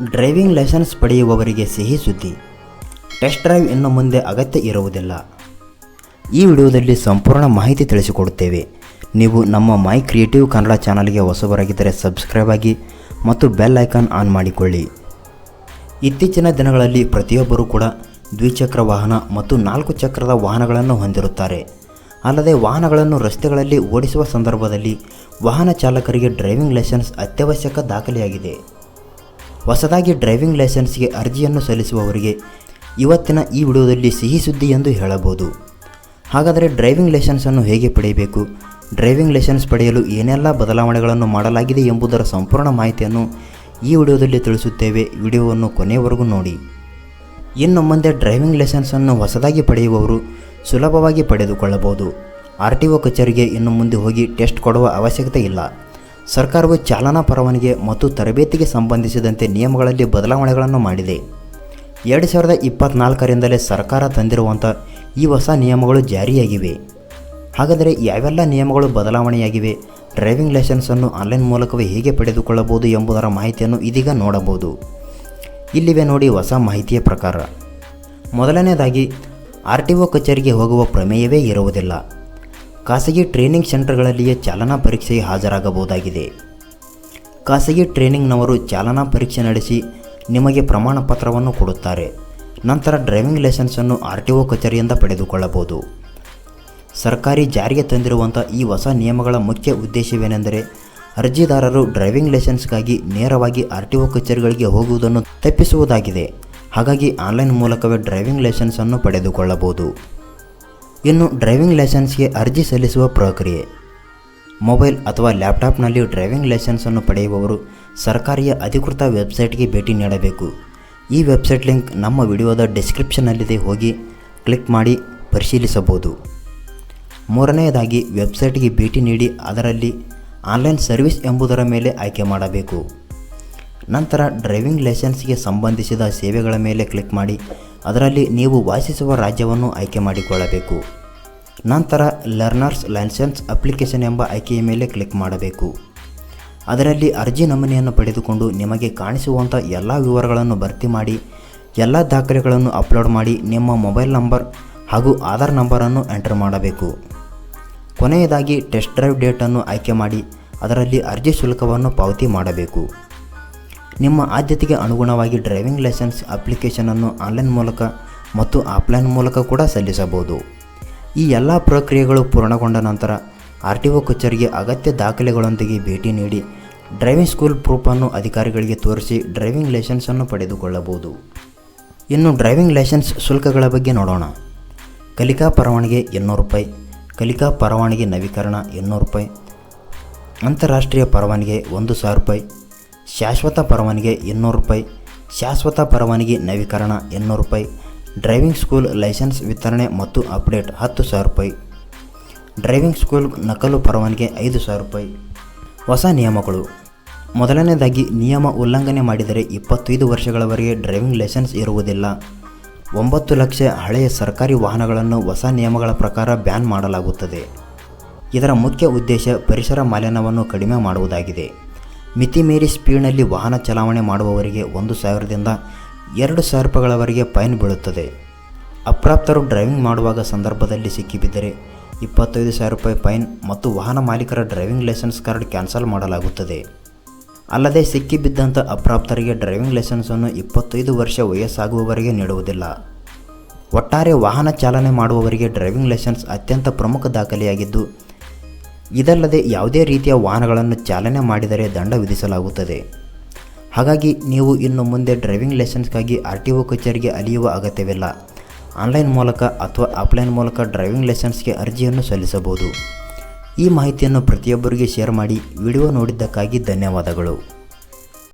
Driving licence ಪಡೆಯುವವರಿಗೆ ಸಿಹಿ ಸುದ್ದಿ. Test drive ಇನ್ನು ಮುಂದೆ ಅಗತ್ಯ ಇರುವುದಿಲ್ಲ. ಈ ವಿಡಿಯೋದಲ್ಲಿ ಸಂಪೂರ್ಣ ಮಾಹಿತಿ ತಿಳಿಸಿಕೊಡುತ್ತೇವೆ. ನೀವು ನಮ್ಮ ಮೈ ಕ್ರಿಯೇಟಿವ್ ಕನ್ನಡ ಚಾನಲ್ಗೆ ಹೊಸಬರಾಗಿದ್ದರೆ ಸಬ್ಸ್ಕ್ರೈಬ್ ಆಗಿ ಮತ್ತು ಬೆಲ್ ಐಕಾನ್ ಆನ್ ಮಾಡಿಕೊಳ್ಳಿ. ಇತ್ತೀಚಿನ ದಿನಗಳಲ್ಲಿ ಪ್ರತಿಯೊಬ್ಬರೂ ಕೂಡ ದ್ವಿಚಕ್ರ ವಾಹನ ಮತ್ತು 4 ಚಕ್ರದ ವಾಹನಗಳನ್ನು ಹೊಂದಿರುತ್ತಾರೆ. ಅಲ್ಲದೆ ವಾಹನಗಳನ್ನು ರಸ್ತೆಗಳಲ್ಲಿ ಓಡಿಸುವ ಸಂದರ್ಭದಲ್ಲಿ ವಾಹನ ಚಾಲಕರಿಗೆ ಡ್ರೈವಿಂಗ್ ಲೈಸೆನ್ಸ್ ಅತ್ಯವಶ್ಯಕ ದಾಖಲೆಯಾಗಿದೆ. ಹೊಸದಾಗಿ ಡ್ರೈವಿಂಗ್ ಲೈಸೆನ್ಸ್ಗೆ ಅರ್ಜಿಯನ್ನು ಸಲ್ಲಿಸುವವರಿಗೆ ಇವತ್ತಿನ ಈ ವಿಡಿಯೋದಲ್ಲಿ ಸಿಹಿ ಸುದ್ದಿ ಎಂದು ಹೇಳಬಹುದು. ಹಾಗಾದರೆ ಡ್ರೈವಿಂಗ್ ಲೈಸೆನ್ಸನ್ನು ಹೇಗೆ ಪಡೆಯಬೇಕು, ಡ್ರೈವಿಂಗ್ ಲೈಸೆನ್ಸ್ ಪಡೆಯಲು ಏನೆಲ್ಲ ಬದಲಾವಣೆಗಳನ್ನು ಮಾಡಲಾಗಿದೆ ಎಂಬುದರ ಸಂಪೂರ್ಣ ಮಾಹಿತಿಯನ್ನು ಈ ವಿಡಿಯೋದಲ್ಲಿ ತಿಳಿಸುತ್ತೇವೆ. ವಿಡಿಯೋವನ್ನು ಕೊನೆಯವರೆಗೂ ನೋಡಿ. ಇನ್ನು ಮುಂದೆ ಡ್ರೈವಿಂಗ್ ಲೈಸೆನ್ಸನ್ನು ಹೊಸದಾಗಿ ಪಡೆಯುವವರು ಸುಲಭವಾಗಿ ಪಡೆದುಕೊಳ್ಳಬಹುದು. RTO ಕಚೇರಿಗೆ ಇನ್ನು ಮುಂದೆ ಹೋಗಿ ಟೆಸ್ಟ್ ಕೊಡುವ ಅವಶ್ಯಕತೆ ಇಲ್ಲ. ಸರ್ಕಾರವು ಚಾಲನಾ ಪರವಾನಗಿ ಮತ್ತು ತರಬೇತಿಗೆ ಸಂಬಂಧಿಸಿದಂತೆ ನಿಯಮಗಳಲ್ಲಿ ಬದಲಾವಣೆಗಳನ್ನು ಮಾಡಿದೆ. 2024ರಿಂದಲೇ ಸರ್ಕಾರ ತಂದಿರುವಂಥ ಈ ಹೊಸ ನಿಯಮಗಳು ಜಾರಿಯಾಗಿವೆ. ಹಾಗಾದರೆ ಯಾವೆಲ್ಲ ನಿಯಮಗಳು ಬದಲಾವಣೆಯಾಗಿವೆ, ಡ್ರೈವಿಂಗ್ ಲೈಸೆನ್ಸನ್ನು ಆನ್ಲೈನ್ ಮೂಲಕವೇ ಹೇಗೆ ಪಡೆದುಕೊಳ್ಳಬಹುದು ಎಂಬುದರ ಮಾಹಿತಿಯನ್ನು ಇದೀಗ ನೋಡಬಹುದು. ಇಲ್ಲಿವೆ ನೋಡಿ ಹೊಸ ಮಾಹಿತಿಯ ಪ್ರಕಾರ. ಮೊದಲನೇದಾಗಿ RTO ಕಚೇರಿಗೆ ಹೋಗುವ ಪ್ರಮೇಯವೇ ಇರುವುದಿಲ್ಲ. ಖಾಸಗಿ ಟ್ರೈನಿಂಗ್ ಸೆಂಟರ್ಗಳಲ್ಲಿಯೇ ಚಾಲನಾ ಪರೀಕ್ಷೆಗೆ ಹಾಜರಾಗಬಹುದಾಗಿದೆ. ಖಾಸಗಿ ಟ್ರೈನಿಂಗ್ನವರು ಚಾಲನಾ ಪರೀಕ್ಷೆ ನಡೆಸಿ ನಿಮಗೆ ಪ್ರಮಾಣ ಪತ್ರವನ್ನು ಕೊಡುತ್ತಾರೆ. ನಂತರ ಡ್ರೈವಿಂಗ್ ಲೈಸೆನ್ಸನ್ನು RTO ಕಚೇರಿಯಿಂದ ಪಡೆದುಕೊಳ್ಳಬಹುದು. ಸರ್ಕಾರಿ ಜಾರಿಗೆ ತಂದಿರುವಂಥ ಈ ಹೊಸ ನಿಯಮಗಳ ಮುಖ್ಯ ಉದ್ದೇಶವೇನೆಂದರೆ ಅರ್ಜಿದಾರರು ಡ್ರೈವಿಂಗ್ ಲೈಸೆನ್ಸ್ಗಾಗಿ ನೇರವಾಗಿ RTO ಕಚೇರಿಗಳಿಗೆ ಹೋಗುವುದನ್ನು ತಪ್ಪಿಸುವುದಾಗಿದೆ. ಹಾಗಾಗಿ ಆನ್ಲೈನ್ ಮೂಲಕವೇ ಡ್ರೈವಿಂಗ್ ಲೈಸೆನ್ಸನ್ನು ಪಡೆದುಕೊಳ್ಳಬಹುದು. ಇನ್ನು ಡ್ರೈವಿಂಗ್ ಲೈಸೆನ್ಸ್ಗೆ ಅರ್ಜಿ ಸಲ್ಲಿಸುವ ಪ್ರಕ್ರಿಯೆ. ಮೊಬೈಲ್ ಅಥವಾ ಲ್ಯಾಪ್ಟಾಪ್ನಲ್ಲಿ ಡ್ರೈವಿಂಗ್ ಲೈಸೆನ್ಸನ್ನು ಪಡೆಯುವವರು ಸರ್ಕಾರಿಯ ಅಧಿಕೃತ ವೆಬ್ಸೈಟ್ಗೆ ಭೇಟಿ ನೀಡಬೇಕು. ಈ ವೆಬ್ಸೈಟ್ ಲಿಂಕ್ ನಮ್ಮ ವಿಡಿಯೋದ ಡಿಸ್ಕ್ರಿಪ್ಷನ್ನಲ್ಲಿದೆ, ಹೋಗಿ ಕ್ಲಿಕ್ ಮಾಡಿ ಪರಿಶೀಲಿಸಬಹುದು. ಮೂರನೆಯದಾಗಿ ವೆಬ್ಸೈಟ್ಗೆ ಭೇಟಿ ನೀಡಿ ಅದರಲ್ಲಿ ಆನ್ಲೈನ್ ಸರ್ವಿಸ್ ಎಂಬುದರ ಮೇಲೆ ಆಯ್ಕೆ ಮಾಡಬೇಕು. ನಂತರ ಡ್ರೈವಿಂಗ್ ಲೈಸೆನ್ಸ್ಗೆ ಸಂಬಂಧಿಸಿದ ಸೇವೆಗಳ ಮೇಲೆ ಕ್ಲಿಕ್ ಮಾಡಿ ಅದರಲ್ಲಿ ನೀವು ವಾಸಿಸುವ ರಾಜ್ಯವನ್ನು ಆಯ್ಕೆ ಮಾಡಿಕೊಳ್ಳಬೇಕು. ನಂತರ ಲರ್ನರ್ಸ್ ಲೈಸೆನ್ಸ್ ಅಪ್ಲಿಕೇಶನ್ ಎಂಬ ಆಯ್ಕೆಯ ಮೇಲೆ ಕ್ಲಿಕ್ ಮಾಡಬೇಕು. ಅದರಲ್ಲಿ ಅರ್ಜಿ ನಮೂನೆಯನ್ನು ಪಡೆದುಕೊಂಡು ನಿಮಗೆ ಕಾಣಿಸುವಂಥ ಎಲ್ಲ ವಿವರಗಳನ್ನು ಭರ್ತಿ ಮಾಡಿ ಎಲ್ಲ ದಾಖಲೆಗಳನ್ನು ಅಪ್ಲೋಡ್ ಮಾಡಿ ನಿಮ್ಮ ಮೊಬೈಲ್ ನಂಬರ್ ಹಾಗೂ ಆಧಾರ್ ನಂಬರನ್ನು ಎಂಟರ್ ಮಾಡಬೇಕು. ಕೊನೆಯದಾಗಿ ಟೆಸ್ಟ್ ಡ್ರೈವ್ ಡೇಟನ್ನು ಆಯ್ಕೆ ಮಾಡಿ ಅದರಲ್ಲಿ ಅರ್ಜಿ ಶುಲ್ಕವನ್ನು ಪಾವತಿ ಮಾಡಬೇಕು. ನಿಮ್ಮ ಆದ್ಯತೆಗೆ ಅನುಗುಣವಾಗಿ ಡ್ರೈವಿಂಗ್ ಲೈಸೆನ್ಸ್ ಅಪ್ಲಿಕೇಶನನ್ನು ಆನ್ಲೈನ್ ಮೂಲಕ ಮತ್ತು ಆಫ್ಲೈನ್ ಮೂಲಕ ಕೂಡ ಸಲ್ಲಿಸಬಹುದು. ಈ ಎಲ್ಲ ಪ್ರಕ್ರಿಯೆಗಳು ಪೂರ್ಣಗೊಂಡ ನಂತರ RTO ಕಚೇರಿಗೆ ಅಗತ್ಯ ದಾಖಲೆಗಳೊಂದಿಗೆ ಭೇಟಿ ನೀಡಿ ಡ್ರೈವಿಂಗ್ ಸ್ಕೂಲ್ ಪ್ರೂಫನ್ನು ಅಧಿಕಾರಿಗಳಿಗೆ ತೋರಿಸಿ ಡ್ರೈವಿಂಗ್ ಲೈಸೆನ್ಸನ್ನು ಪಡೆದುಕೊಳ್ಳಬಹುದು. ಇನ್ನು ಡ್ರೈವಿಂಗ್ ಲೈಸೆನ್ಸ್ ಶುಲ್ಕಗಳ ಬಗ್ಗೆ ನೋಡೋಣ. ಕಲಿಕಾ ಪರವಾನಗಿ 200 ರೂಪಾಯಿ, ಕಲಿಕಾ ಪರವಾನಗಿ ನವೀಕರಣ 200 ರೂಪಾಯಿ, ಅಂತಾರಾಷ್ಟ್ರೀಯ ಪರವಾನಗಿ 1000 ರೂಪಾಯಿ, ಶಾಶ್ವತ ಪರವಾನಗಿ 200 ರೂಪಾಯಿ, ಶಾಶ್ವತ ಪರವಾನಗಿ ನವೀಕರಣ 200 ರೂಪಾಯಿ, ಡ್ರೈವಿಂಗ್ ಸ್ಕೂಲ್ ಲೈಸೆನ್ಸ್ ವಿತರಣೆ ಮತ್ತು ಅಪ್ಡೇಟ್ 10,000 ರೂಪಾಯಿ, ಡ್ರೈವಿಂಗ್ ಸ್ಕೂಲ್ ನಕಲು ಪರವಾನಗಿ 5,000 ರೂಪಾಯಿ. ಹೊಸ ನಿಯಮಗಳು. ಮೊದಲನೇದಾಗಿ ನಿಯಮ ಉಲ್ಲಂಘನೆ ಮಾಡಿದರೆ 25 ವರ್ಷಗಳವರೆಗೆ ಡ್ರೈವಿಂಗ್ ಲೈಸೆನ್ಸ್ ಇರುವುದಿಲ್ಲ. 9 ಲಕ್ಷ ಹಳೆಯ ಸರ್ಕಾರಿ ವಾಹನಗಳನ್ನು ಹೊಸ ನಿಯಮಗಳ ಪ್ರಕಾರ ಬ್ಯಾನ್ ಮಾಡಲಾಗುತ್ತದೆ. ಇದರ ಮುಖ್ಯ ಉದ್ದೇಶ ಪರಿಸರ ಮಾಲಿನ್ಯವನ್ನು ಕಡಿಮೆ ಮಾಡುವುದಾಗಿದೆ. ಮಿತಿ ಮೀರಿ ಸ್ಪೀಡ್ನಲ್ಲಿ ವಾಹನ ಚಲಾವಣೆ ಮಾಡುವವರಿಗೆ 1,000ದಿಂದ 2,000 ರೂಪಾಯಿಗಳವರೆಗೆ ಫೈನ್ ಬೀಳುತ್ತದೆ. ಅಪ್ರಾಪ್ತರು ಡ್ರೈವಿಂಗ್ ಮಾಡುವಾಗ ಸಂದರ್ಭದಲ್ಲಿ ಸಿಕ್ಕಿಬಿದ್ದರೆ 25,000 ರೂಪಾಯಿ ಫೈನ್ ಮತ್ತು ವಾಹನ ಮಾಲೀಕರ ಡ್ರೈವಿಂಗ್ ಲೈಸೆನ್ಸ್ ಕಾರ್ಡ್ ಕ್ಯಾನ್ಸಲ್ ಮಾಡಲಾಗುತ್ತದೆ. ಅಲ್ಲದೆ ಸಿಕ್ಕಿಬಿದ್ದಂಥ ಅಪ್ರಾಪ್ತರಿಗೆ ಡ್ರೈವಿಂಗ್ ಲೈಸೆನ್ಸನ್ನು 25 ವರ್ಷ ವಯಸ್ಸಾಗುವವರೆಗೆ ನೀಡುವುದಿಲ್ಲ. ಒಟ್ಟಾರೆ ವಾಹನ ಚಾಲನೆ ಮಾಡುವವರಿಗೆ ಡ್ರೈವಿಂಗ್ ಲೈಸೆನ್ಸ್ ಅತ್ಯಂತ ಪ್ರಮುಖ ದಾಖಲೆಯಾಗಿದ್ದು, ಇದಲ್ಲದೆ ಯಾವುದೇ ರೀತಿಯ ವಾಹನಗಳನ್ನು ಚಾಲನೆ ಮಾಡಿದರೆ ದಂಡ ವಿಧಿಸಲಾಗುತ್ತದೆ. ಹಾಗಾಗಿ ನೀವು ಇನ್ನು ಮುಂದೆ ಡ್ರೈವಿಂಗ್ ಲೈಸೆನ್ಸ್ಗಾಗಿ RTO ಕಚೇರಿಗೆ ಅಲಿಯುವ ಅಗತ್ಯವಿಲ್ಲ. ಆನ್ಲೈನ್ ಮೂಲಕ ಅಥವಾ ಆಫ್ಲೈನ್ ಮೂಲಕ ಡ್ರೈವಿಂಗ್ ಲೈಸೆನ್ಸ್ಗೆ ಅರ್ಜಿಯನ್ನು ಸಲ್ಲಿಸಬಹುದು. ಈ ಮಾಹಿತಿಯನ್ನು ಪ್ರತಿಯೊಬ್ಬರಿಗೆ ಶೇರ್ ಮಾಡಿ. ವಿಡಿಯೋ ನೋಡಿದ್ದಕ್ಕಾಗಿ ಧನ್ಯವಾದಗಳು.